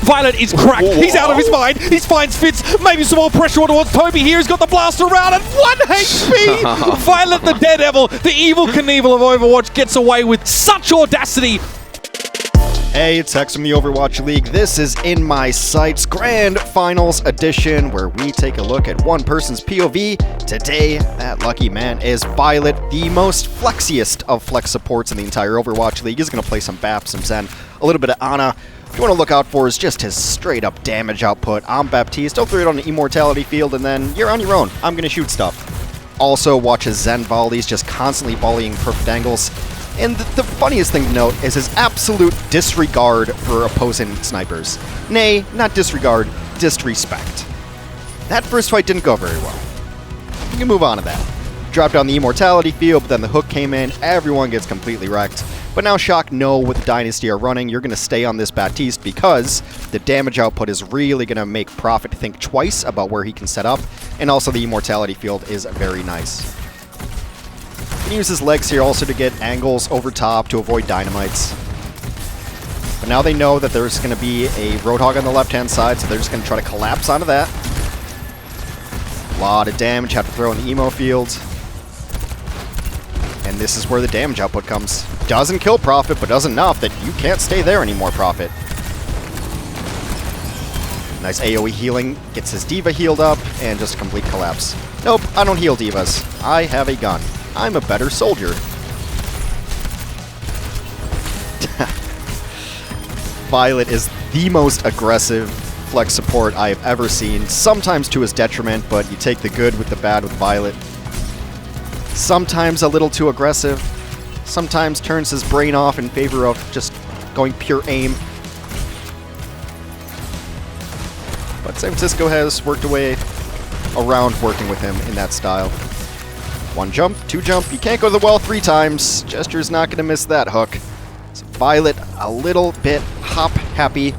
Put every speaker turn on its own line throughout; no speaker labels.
Violent is cracked. He's out of his mind. He finds Fitz. Maybe some more pressure towards Toby here. He's got the blaster around at 1 HP. Violent the Daredevil, the evil Knievel of Overwatch, gets away with such audacity.
Hey, it's Hex from the Overwatch League. This is In My Sights Grand Finals Edition, where we take a look at one person's POV. Today, that lucky man is Viol2t, the most flexiest of flex supports in the entire Overwatch League. He's going to play some Bap, some Zen, a little bit of Ana. What you want to look out for is just his straight-up damage output. I'm Baptiste. Don't throw it on an immortality field, and then you're on your own. I'm going to shoot stuff. Also, watch his Zen volleys, just constantly volleying perfect angles. And the funniest thing to note is his absolute disregard for opposing snipers. Nay, not disregard, disrespect. That first fight didn't go very well. You can move on to that. Dropped down the immortality field, but then the hook came in, everyone gets completely wrecked. But now Shock know with Dynasty are running, you're going to stay on this Batiste because the damage output is really going to make Prophet think twice about where he can set up, and also the immortality field is very nice. He can use his legs here also to get angles over top to avoid dynamites. But now they know that there's going to be a Roadhog on the left-hand side, so they're just going to try to collapse onto that. A lot of damage, have to throw in the emo field. And this is where the damage output comes. Doesn't kill Prophet, but does enough that you can't stay there anymore, Prophet. Nice AoE healing, gets his D.Va healed up, and just a complete collapse. Nope, I don't heal D.Vas. I have a gun. I'm a better soldier. Viol2t is the most aggressive flex support I have ever seen, sometimes to his detriment, but you take the good with the bad with Viol2t. Sometimes a little too aggressive, sometimes turns his brain off in favor of just going pure aim. But San Francisco has worked away around working with him in that style. 1 jump, 2 jump, you can't go to the well 3 times. Gesture's not going to miss that hook. So Viol2t a little bit hop happy.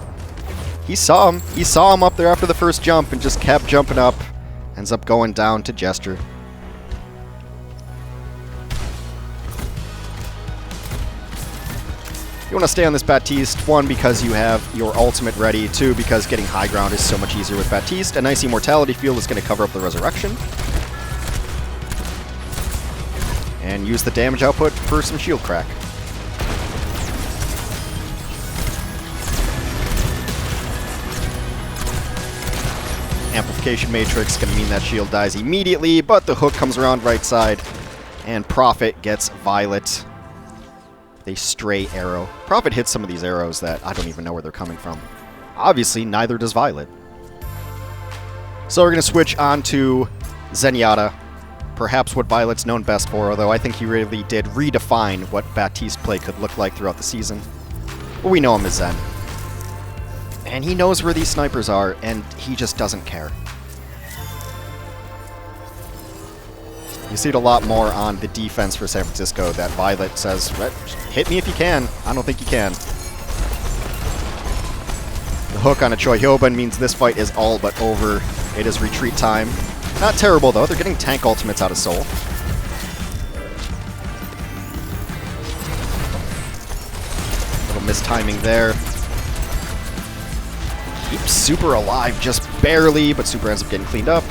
He saw him up there after the first jump and just kept jumping up. Ends up going down to Gesture. You want to stay on this Batiste, 1, because you have your ultimate ready, 2, because getting high ground is so much easier with Batiste. A nice immortality field is going to cover up the resurrection. And use the damage output for some shield crack. Amplification Matrix going to mean that shield dies immediately, but the hook comes around right side, and Prophet gets Viol2t. A stray arrow. Prophet hits some of these arrows that I don't even know where they're coming from. Obviously, neither does Viol2t. So we're going to switch on to Zenyatta. Perhaps what Viol2t's known best for, although I think he really did redefine what Batiste play could look like throughout the season. But we know him as Zen. And he knows where these snipers are, and he just doesn't care. You see it a lot more on the defense for San Francisco, that Viol2t says, hit me if you can. I don't think you can. The hook on a Choi Hyoban means this fight is all but over. It is retreat time. Not terrible, though. They're getting tank ultimates out of Seoul. Little mistiming there. Keeps Super alive just barely, but Super ends up getting cleaned up.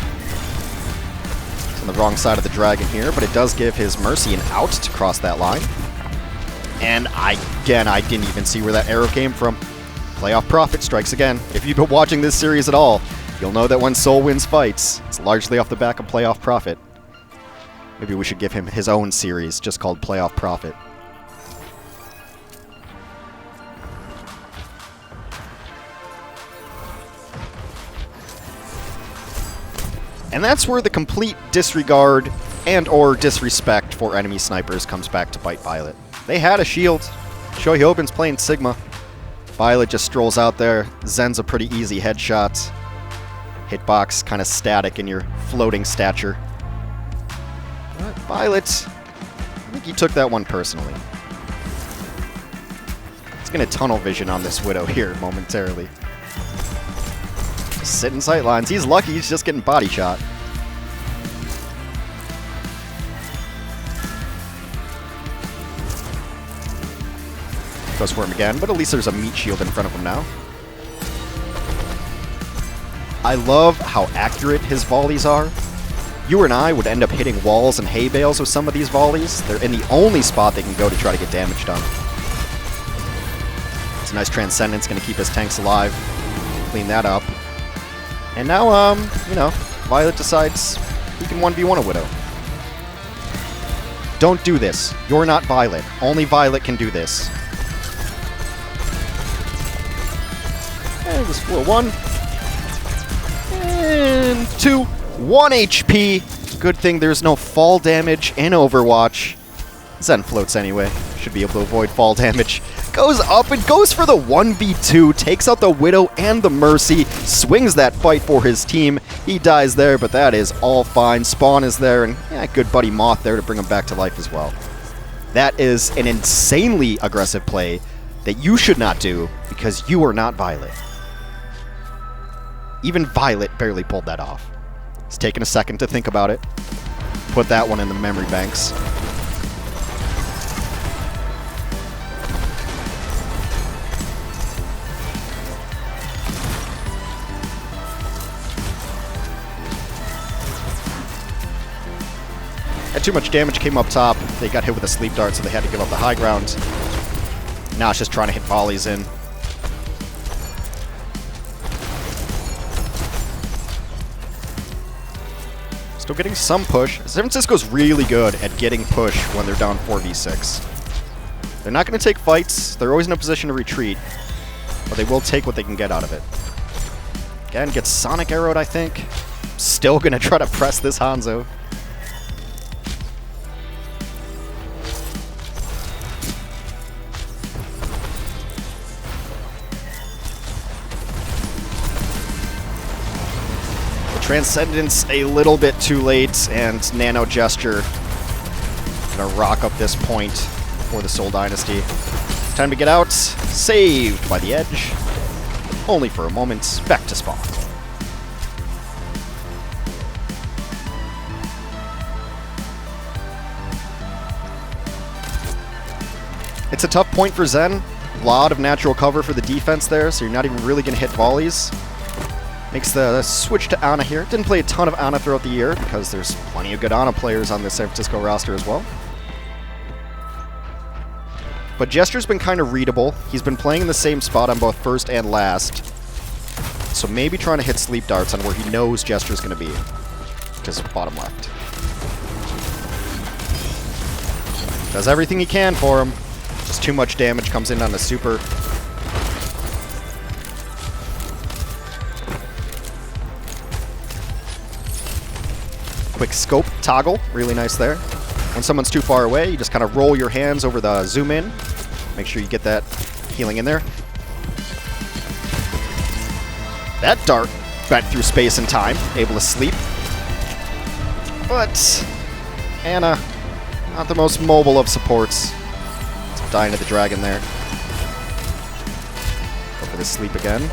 It's on the wrong side of the dragon here, but it does give his Mercy an out to cross that line. And I didn't even see where that arrow came from. Playoff Prophet strikes again. If you've been watching this series at all, you'll know that when Seoul wins fights, it's largely off the back of Playoff Prophet. Maybe we should give him his own series, just called Playoff Prophet. And that's where the complete disregard and or disrespect for enemy snipers comes back to bite Viol2t. They had a shield. Choi Hyoban's playing Sigma. Viol2t just strolls out there. Zen's a pretty easy headshot. Hitbox kind of static in your floating stature. But Viol2t, I think he took that one personally. He's going to tunnel vision on this Widow here momentarily. Just sitting sightlines. He's lucky he's just getting body shot. Goes for him again, but at least there's a meat shield in front of him now. I love how accurate his volleys are. You and I would end up hitting walls and hay bales with some of these volleys. They're in the only spot they can go to try to get damage done. It's a nice Transcendence, going to keep his tanks alive. Clean that up. And now, you know, Viol2t decides he can 1v1 a Widow. Don't do this. You're not Viol2t. Only Viol2t can do this. And just floor 1. And 2. 1 HP. Good thing there's no fall damage in Overwatch. Zen floats anyway. Should be able to avoid fall damage. Goes up and goes for the 1v2. Takes out the Widow and the Mercy. Swings that fight for his team. He dies there, but that is all fine. Spawn is there, and yeah, good buddy Moth there to bring him back to life as well. That is an insanely aggressive play that you should not do because you are not Viol2t. Even Viol2t barely pulled that off. It's taken a second to think about it. Put that one in the memory banks. Had too much damage, came up top. They got hit with a sleep dart, so they had to give up the high ground. Now it's just trying to hit volleys in. Still getting some push. San Francisco's really good at getting push when they're down 4v6. They're not going to take fights. They're always in a position to retreat. But they will take what they can get out of it. Again, gets Sonic Arrowed, I think. Still going to try to press this Hangzhou. Transcendence a little bit too late, and Nano Gesture gonna rock up this point for the Seoul Dynasty. Time to get out. Saved by the edge. Only for a moment. Back to spawn. It's a tough point for Zen. A lot of natural cover for the defense there, so you're not even really gonna hit volleys. Makes the switch to Ana here. Didn't play a ton of Ana throughout the year because there's plenty of good Ana players on the San Francisco roster as well. But Gesture's been kind of readable. He's been playing in the same spot on both first and last. So maybe trying to hit sleep darts on where he knows Gesture's going to be. Just bottom left. Does everything he can for him. Just too much damage comes in on the super. Quick scope toggle, really nice there. When someone's too far away, you just kind of roll your hands over the zoom in. Make sure you get that healing in there. That dart went through space and time, able to sleep. But Ana, not the most mobile of supports. It's dying to the dragon there. Go for the sleep again.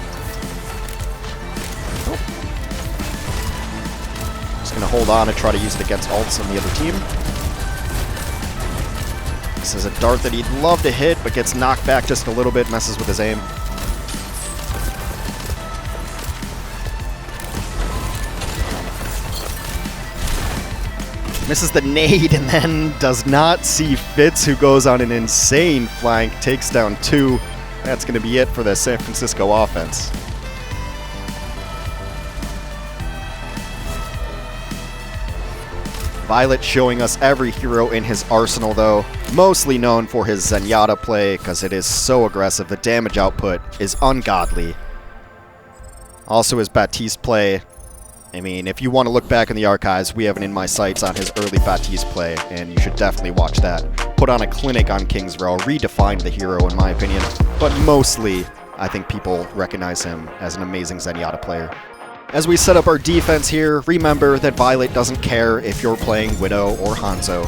Going to hold on and try to use it against ults on the other team. This is a dart that he'd love to hit, but gets knocked back just a little bit, messes with his aim. Misses the nade and then does not see Fitz, who goes on an insane flank, takes down 2. That's going to be it for the San Francisco offense. Viol2t showing us every hero in his arsenal, though. Mostly known for his Zenyatta play, because it is so aggressive. The damage output is ungodly. Also his Batiste play. I mean, if you want to look back in the archives, we have an In My Sights on his early Batiste play, and you should definitely watch that. Put on a clinic on King's Row, redefined the hero in my opinion, but mostly I think people recognize him as an amazing Zenyatta player. As we set up our defense here, remember that Viol2t doesn't care if you're playing Widow or Hangzhou.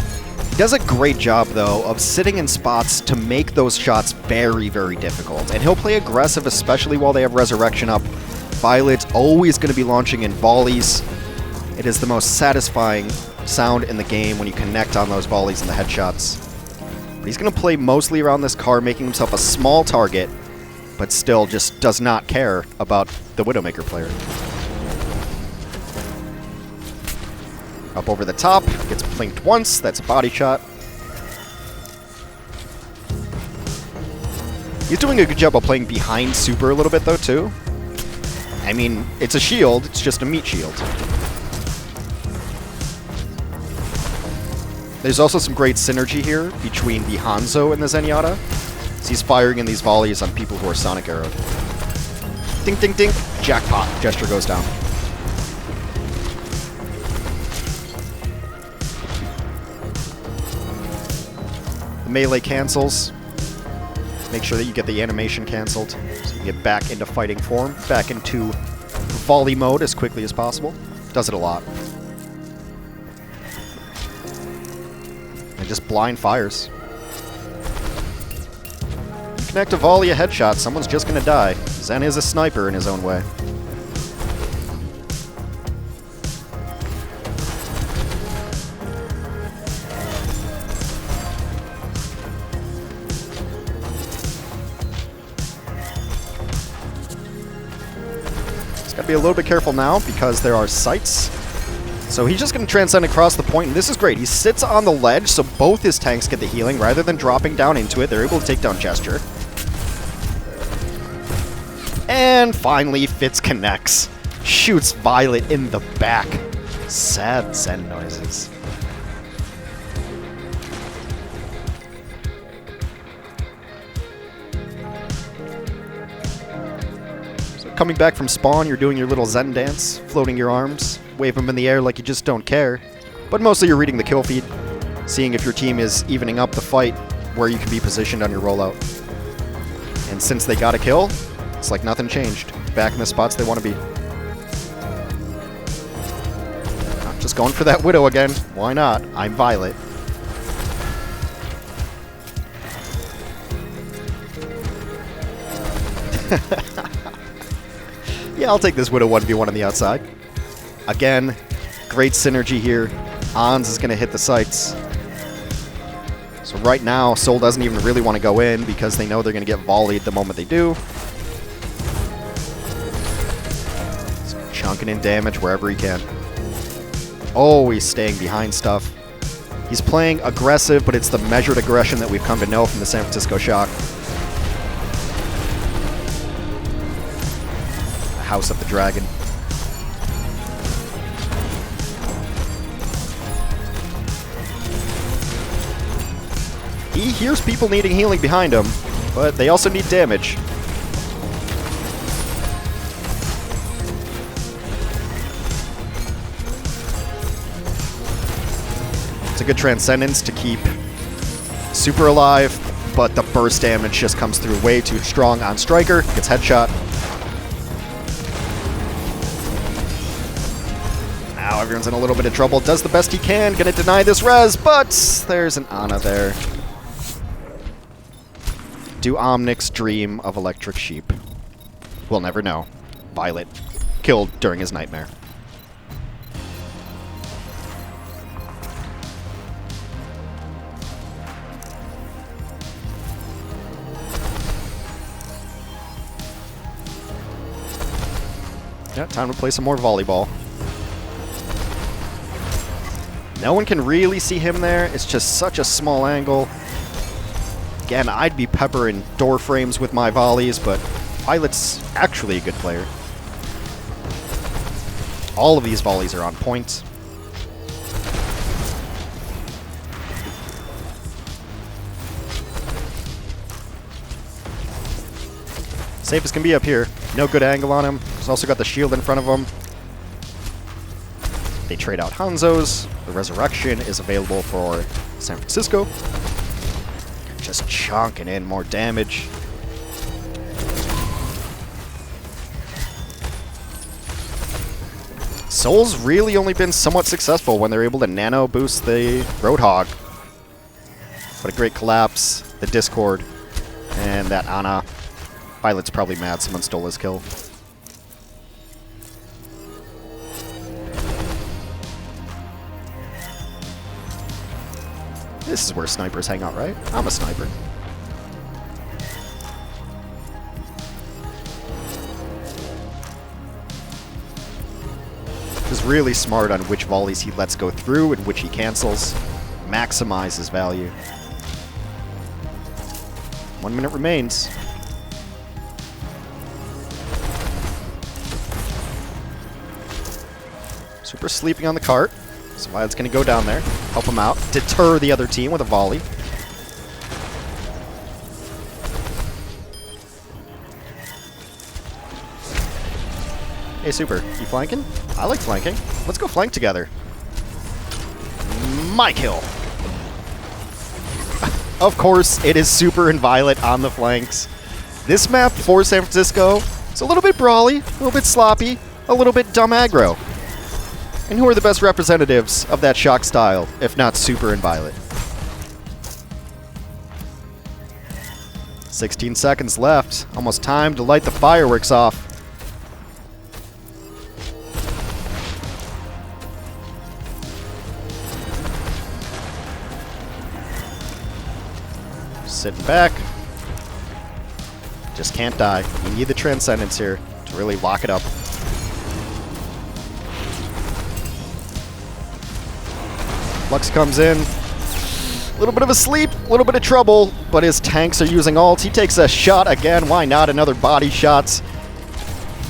He does a great job, though, of sitting in spots to make those shots very, very difficult. And he'll play aggressive, especially while they have Resurrection up. Viol2t's always going to be launching in volleys. It is the most satisfying sound in the game when you connect on those volleys and the headshots. But he's going to play mostly around this car, making himself a small target, but still just does not care about the Widowmaker player. Up over the top, gets blinked once, that's a body shot. He's doing a good job of playing behind Super a little bit though, too. I mean, it's a shield, it's just a meat shield. There's also some great synergy here between the Hangzhou and the Zenyatta. So he's firing in these volleys on people who are Sonic Arrowed. Ding, ding, ding. Jackpot. Gesture goes down. The melee cancels. Make sure that you get the animation canceled so you can get back into fighting form, back into volley mode as quickly as possible. Does it a lot. And just blind fires. You connect a volley, a headshot, someone's just gonna die. Zen is a sniper in his own way. Be a little bit careful now because there are sights. So he's just going to transcend across the point, and this is great. He sits on the ledge, so both his tanks get the healing. Rather than dropping down into it, they're able to take down Gesture. And finally, Fitz connects. Shoots Violet in the back. Sad Zen noises. Coming back from spawn, you're doing your little Zen dance, floating your arms, wave them in the air like you just don't care. But mostly you're reading the kill feed, seeing if your team is evening up the fight, where you can be positioned on your rollout. And since they got a kill, it's like nothing changed. Back in the spots they want to be. I'm just going for that Widow again. Why not? I'm Violet. Yeah, I'll take this Widow 1v1 on the outside. Again, great synergy here. Ons is going to hit the sights. So right now, Seoul doesn't even really want to go in because they know they're going to get volleyed the moment they do. So chunking in damage wherever he can. Always staying behind stuff. He's playing aggressive, but it's the measured aggression that we've come to know from the San Francisco Shock. House of the Dragon. He hears people needing healing behind him, but they also need damage. It's a good Transcendence to keep Super alive, but the burst damage just comes through way too strong on Striker. Gets headshot. Now everyone's in a little bit of trouble. Does the best he can. Gonna deny this res, but there's an Ana there. Do Omnics dream of electric sheep? We'll never know. Violet killed during his nightmare. Yeah, time to play some more volleyball. No one can really see him there. It's just such a small angle. Again, I'd be peppering door frames with my volleys, but Violet's actually a good player. All of these volleys are on point. Safe as can be up here. No good angle on him. He's also got the shield in front of him. They trade out Hangzhou's. The Resurrection is available for San Francisco. Just chonking in more damage. Seoul's really only been somewhat successful when they're able to nano boost the Roadhog. What a great collapse. The Discord. And that Ana. Violet's probably mad someone stole his kill. This is where snipers hang out, right? I'm a sniper. is really smart on which volleys he lets go through and which he cancels. Maximize his value. 1 minute remains. Super sleeping on the cart. So Violet's going to go down there, help him out, deter the other team with a volley. Hey, Super, you flanking? I like flanking. Let's go flank together. My kill. Of course, it is Super and Violet on the flanks. This map for San Francisco, it's a little bit brawly, a little bit sloppy, a little bit dumb aggro. And who are the best representatives of that shock style, if not Super and Violet? 16 seconds left. Almost time to light the fireworks off. Sitting back. Just can't die. You need the Transcendence here to really lock it up. Lux comes in. A little bit of a sleep, a little bit of trouble, but his tanks are using ult. He takes a shot again. Why not? Another body shot.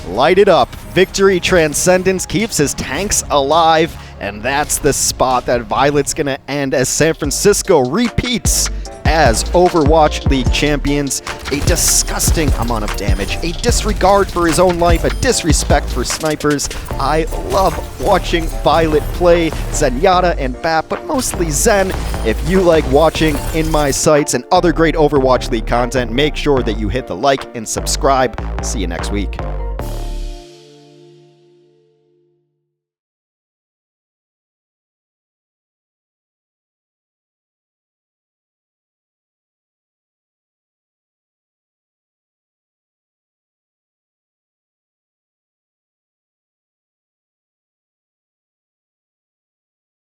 Light it up. Victory Transcendence keeps his tanks alive, and that's the spot that Violet's going to end as San Francisco repeats as Overwatch League champions. A disgusting amount of damage, a disregard for his own life, a disrespect for snipers. I love watching Violet play, Zenyatta and Bap, but mostly Zen. If you like watching In My Sights and other great Overwatch League content, make sure that you hit the like and subscribe. See you next week.